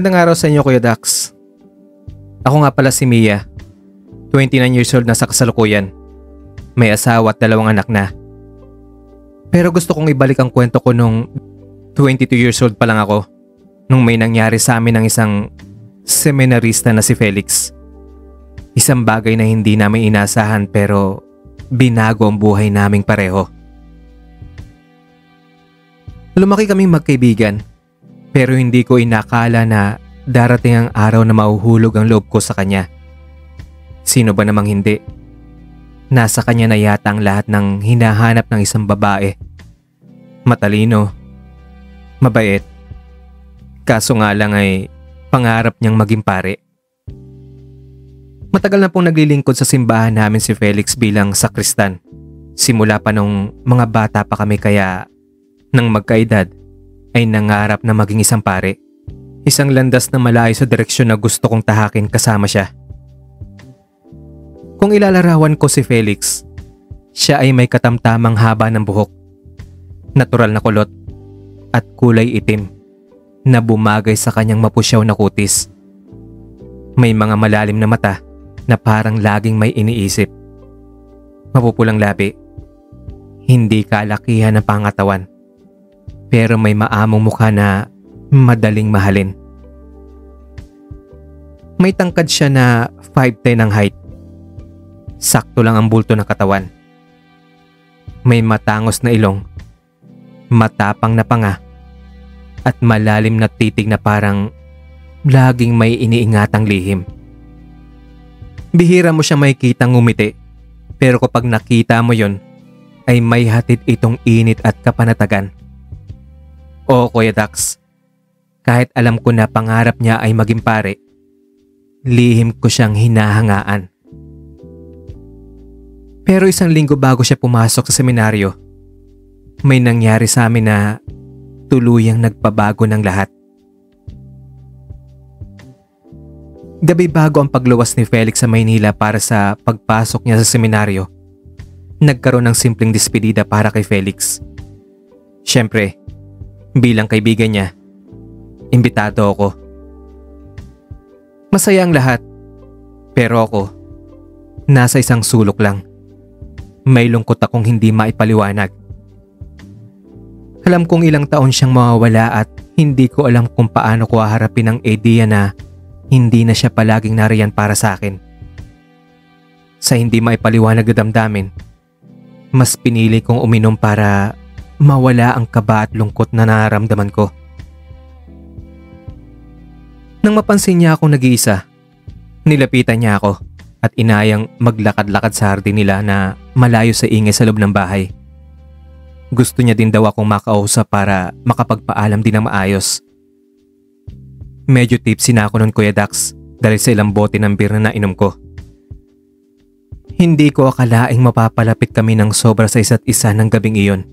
Magandang araw sa inyo, Kuya Dax. Ako nga pala si Mia, 29 years old na sa kasalukuyan. May asawa at 2 anak na. Pero gusto kong ibalik ang kwento ko nung 22 years old pa lang ako nung may nangyari sa amin ng isang seminarista na si Felix. Isang bagay na hindi namin inasahan pero binago ang buhay naming pareho. Lumaki kaming magkaibigan pero hindi ko inakala na darating ang araw na mahuhulog ang loob ko sa kanya. Sino ba namang hindi? Nasa kanya na yata ang lahat ng hinahanap ng isang babae. Matalino, mabait, kaso nga lang ay pangarap niyang maging pare. Matagal na pong naglilingkod sa simbahan namin si Felix bilang sakristan. Simula pa nung mga bata pa kami kaya nang magkaedad ay nangarap na maging isang pare. Isang landas na malayo sa direksyon na gusto kong tahakin kasama siya. Kung ilalarawan ko si Felix, siya ay may katamtamang haba ng buhok, natural na kulot at kulay itim na bumagay sa kanyang mapusyaw na kutis. May mga malalim na mata na parang laging may iniisip. Mapupulang labi, hindi kalakihan ng pangatawan, pero may maamong mukha na madaling mahalin. May tangkad siya na 5'10" ang height. Sakto lang ang bulto ng katawan. May matangos na ilong, matapang na panga, at malalim na titig na parang laging may iniingatang lihim. Bihira mo siya makikitang ngumiti, pero kapag nakita mo yon, ay may hatid itong init at kapanatagan. Oo, Kuya Dax, kahit alam ko na pangarap niya ay maging pare, lihim ko siyang hinahangaan. Pero isang linggo bago siya pumasok sa seminaryo, may nangyari sa amin na tuluyang nagpabago ng lahat. Gabi bago ang pagluwas ni Felix sa Maynila para sa pagpasok niya sa seminaryo, nagkaroon ng simpleng despedida para kay Felix. Siyempre, bilang kaibigan niya, imbitado ako. Masaya ang lahat, pero ako, nasa isang sulok lang. May lungkot akong hindi maipaliwanag. Alam kong ilang taon siyang mawawala at hindi ko alam kung paano ko haharapin ang ideya na hindi na siya palaging nariyan para sa akin. Sa hindi maipaliwanag na damdamin, mas pinili kong uminom para mawala ang kaba at lungkot na nararamdaman ko. Nang mapansin niya akong nag-iisa, nilapitan niya ako at inayang maglakad-lakad sa hardin nila na malayo sa ingay sa loob ng bahay. Gusto niya din daw akong makausap para makapagpaalam din ng maayos. Medyo tipsy na ako nun, Kuya Dax, dahil sa ilang bote ng beer na nainom ko. Hindi ko akalaing mapapalapit kami ng sobra sa isa't isa ng gabing iyon.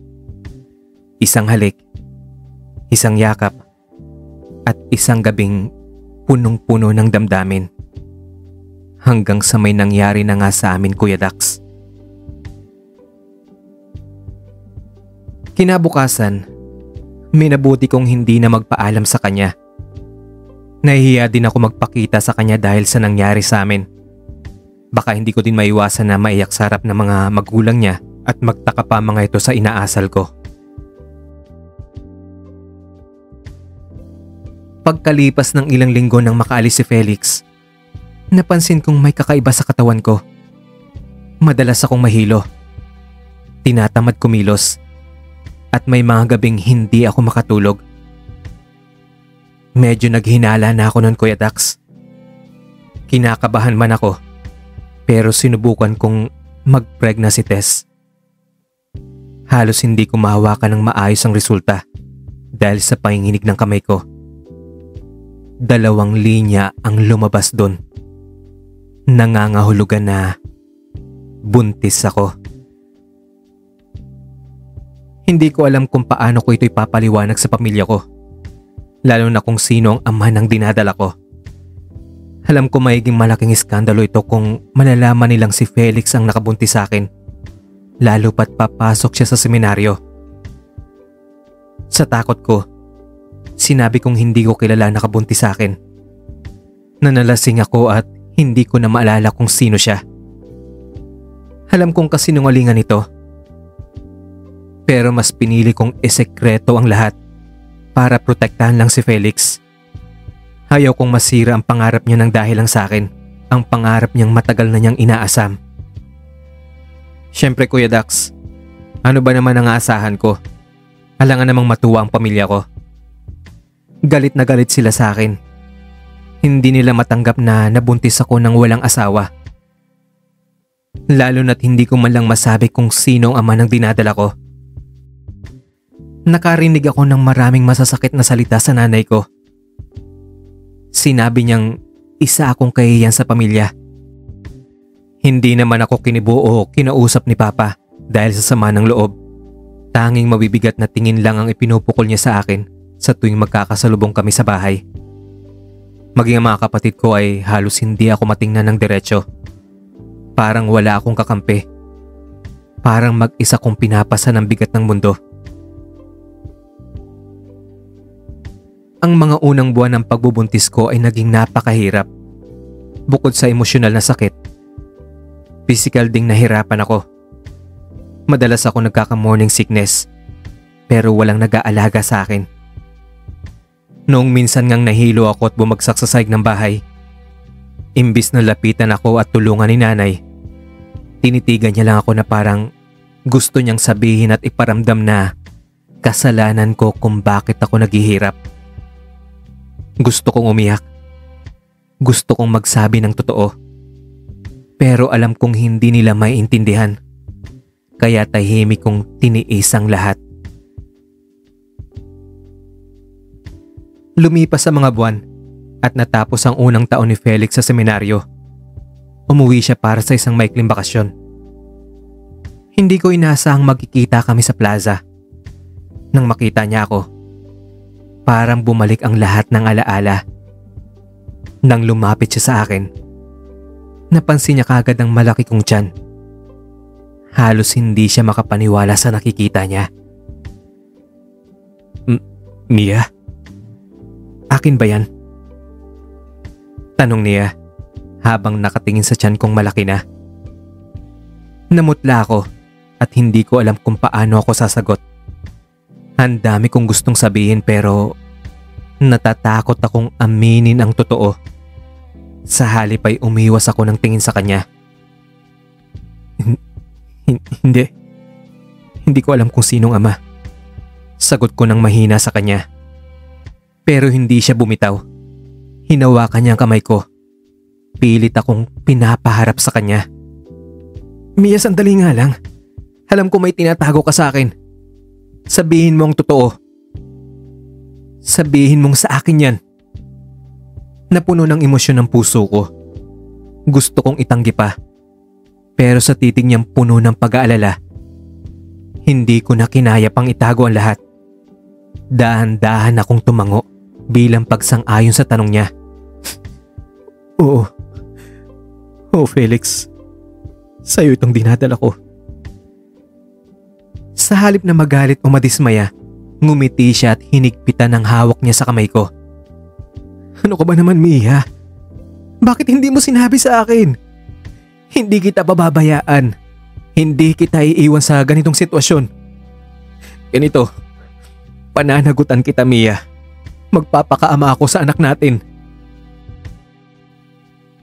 Isang halik, isang yakap, at isang gabing punong-puno ng damdamin. Hanggang sa may nangyari na nga sa amin, Kuya Dax. Kinabukasan, minabuti kong hindi na magpaalam sa kanya. Nahihiya din ako magpakita sa kanya dahil sa nangyari sa amin. Baka hindi ko din maiwasan na maiyak sa harap ng mga magulang niya at magtaka pa mga ito sa inaasal ko. Pagkalipas ng ilang linggo nang makaalis si Felix, napansin kong may kakaiba sa katawan ko. Madalas akong mahilo, tinatamad kumilos, at may mga gabing hindi ako makatulog. Medyo naghinala na ako nun, Kuya Dax. Kinakabahan man ako, pero sinubukan kong mag-pregnancy test. Halos hindi ko mahawakan ng maayos ang resulta dahil sa panginginig ng kamay ko. 2 linya ang lumabas doon. Nangangahulugan na buntis ako. Hindi ko alam kung paano ko ito ipapaliwanag sa pamilya ko, lalo na kung sino ang ama ng dinadala ko. Alam ko magiging malaking iskandalo ito kung malalaman nilang si Felix ang nakabuntis sa akin, lalo pat papasok siya sa seminaryo. Sa takot ko, Sinabi kong hindi ko kilala nakabuntis sa akin. Nanalasing ako at hindi ko na maalala kung sino siya. Alam kong kasinungalingan ito. Pero mas pinili kong isekreto ang lahat para protektahan lang si Felix. Ayaw kong masira ang pangarap niya ng dahil lang sa akin. Ang pangarap niyang matagal na niyang inaasam. Siyempre Kuya Dax, ano ba naman ang aasahan ko? Alangan namang matuwa ang pamilya ko. Galit na galit sila sa akin. Hindi nila matanggap na nabuntis ako ng walang asawa. Lalo na't hindi ko man lang masabi kung sino ang ama ng dinadala ko. Nakarinig ako ng maraming masasakit na salita sa nanay ko. Sinabi niyang isa akong kahihiyan sa pamilya. Hindi naman ako kinibuo o kinausap ni Papa dahil sa sama ng loob. Tanging mabibigat na tingin lang ang ipinupukol niya sa akin sa tuwing magkakasalubong kami sa bahay. Maging ang mga kapatid ko ay halos hindi ako matingnan ng diretsyo. Parang wala akong kakampi. Parang mag-isa kong pinapasa ng bigat ng mundo. Ang mga unang buwan ng pagbubuntis ko ay naging napakahirap. Bukod sa emosyonal na sakit, physical ding nahirapan ako. Madalas ako nagkaka-morning sickness, pero walang nag-aalaga sa akin. Noong minsan ngang nahilo ako at bumagsak sa sahig ng bahay, imbis na lapitan ako at tulungan ni nanay, tinitigan niya lang ako na parang gusto niyang sabihin at iparamdam na kasalanan ko kung bakit ako naghihirap. Gusto kong umiyak. Gusto kong magsabi ng totoo. Pero alam kong hindi nila maiintindihan. Kaya tahimik kong tiniis ang lahat. Lumipas ang mga buwan at natapos ang unang taon ni Felix sa seminaryo. Umuwi siya para sa isang maikling bakasyon. Hindi ko inaasahang magkikita kami sa plaza. Nang makita niya ako, parang bumalik ang lahat ng alaala. Nang lumapit siya sa akin, napansin niya kaagad ang malaki kong tiyan. Halos hindi siya makapaniwala sa nakikita niya. Mia? Akin ba yan? Tanong niya habang nakatingin sa tiyan kong malaki na. Namutla ako at hindi ko alam kung paano ako sasagot. Ang dami kong gustong sabihin pero natatakot akong aminin ang totoo. Sa halip ay umiwas ako ng tingin sa kanya. Hindi. Hindi ko alam kung sinong ama. Sagot ko ng mahina sa kanya. Pero hindi siya bumitaw. Hinawakan niya ang kamay ko. Pilit akong pinapaharap sa kanya. Mia, sandali nga lang. Alam ko may tinatago ka sa akin. Sabihin mo ang totoo. Sabihin mong sa akin yan. Napuno ng emosyon ang puso ko. Gusto kong itanggi pa. Pero sa titig niyang puno ng pag-aalala, hindi ko na kinaya pang itago ang lahat. Dahan-dahan akong tumango bilang pagsang-ayon sa tanong niya. Oo. Oo, Felix. Sa'yo itong dinadala ko. Sa halip na magalit o madismaya, ngumiti siya at hinigpitan ang hawak niya sa kamay ko. Ano ka ba naman, Mia? Bakit hindi mo sinabi sa akin? Hindi kita pababayaan. Hindi kita iiwan sa ganitong sitwasyon. Ganito, pananagutan kita, Mia. Magpapakaama ako sa anak natin.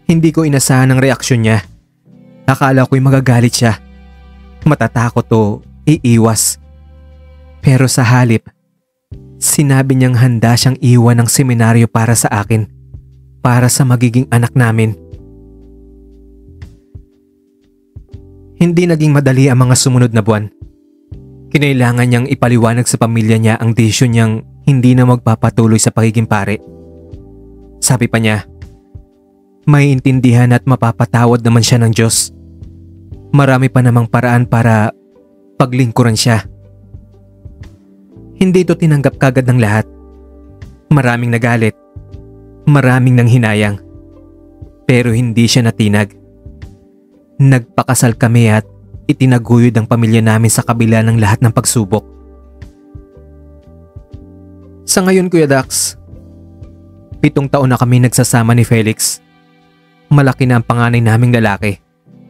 Hindi ko inasahan ang reaksyon niya. Akala ko'y magagalit siya. Matatakot o iiwas. Pero sa halip, sinabi niyang handa siyang iwan ng seminaryo para sa akin. Para sa magiging anak namin. Hindi naging madali ang mga sumunod na buwan. Kinailangan niyang ipaliwanag sa pamilya niya ang desisyon niyang hindi na magpapatuloy sa pagiging pare. Sabi pa niya, may intindihan at mapapatawad naman siya ng Diyos. Marami pa namang paraan para paglingkuran siya. Hindi ito tinanggap kagad ng lahat. Maraming nagalit. Maraming nanghinayang. Pero hindi siya natinag. Nagpakasal kami at itinaguyod ang pamilya namin sa kabila ng lahat ng pagsubok. Sa ngayon Kuya Dax, 7 taon na kami nagsasama ni Felix. Malaki na ang panganay naming lalaki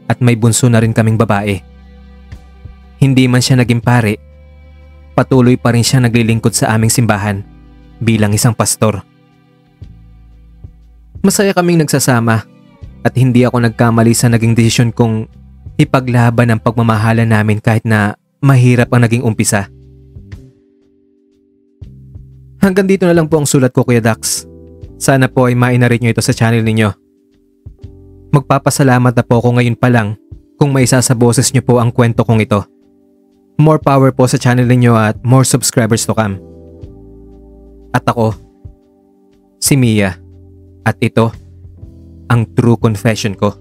at may bunso na rin kaming babae. Hindi man siya naging pare, patuloy pa rin siya naglilingkod sa aming simbahan bilang isang pastor. Masaya kaming nagsasama at hindi ako nagkamali sa naging desisyon kong ipaglaban ang pagmamahalan namin kahit na mahirap ang naging umpisa. Hanggang dito na lang po ang sulat ko Kuya Dax. Sana po ay mainarit nyo ito sa channel ninyo. Magpapasalamat na po ako ngayon pa lang kung maisa sa boses nyo po ang kwento kong ito. More power po sa channel ninyo at more subscribers to come. At ako, si Mia, at ito ang true confession ko.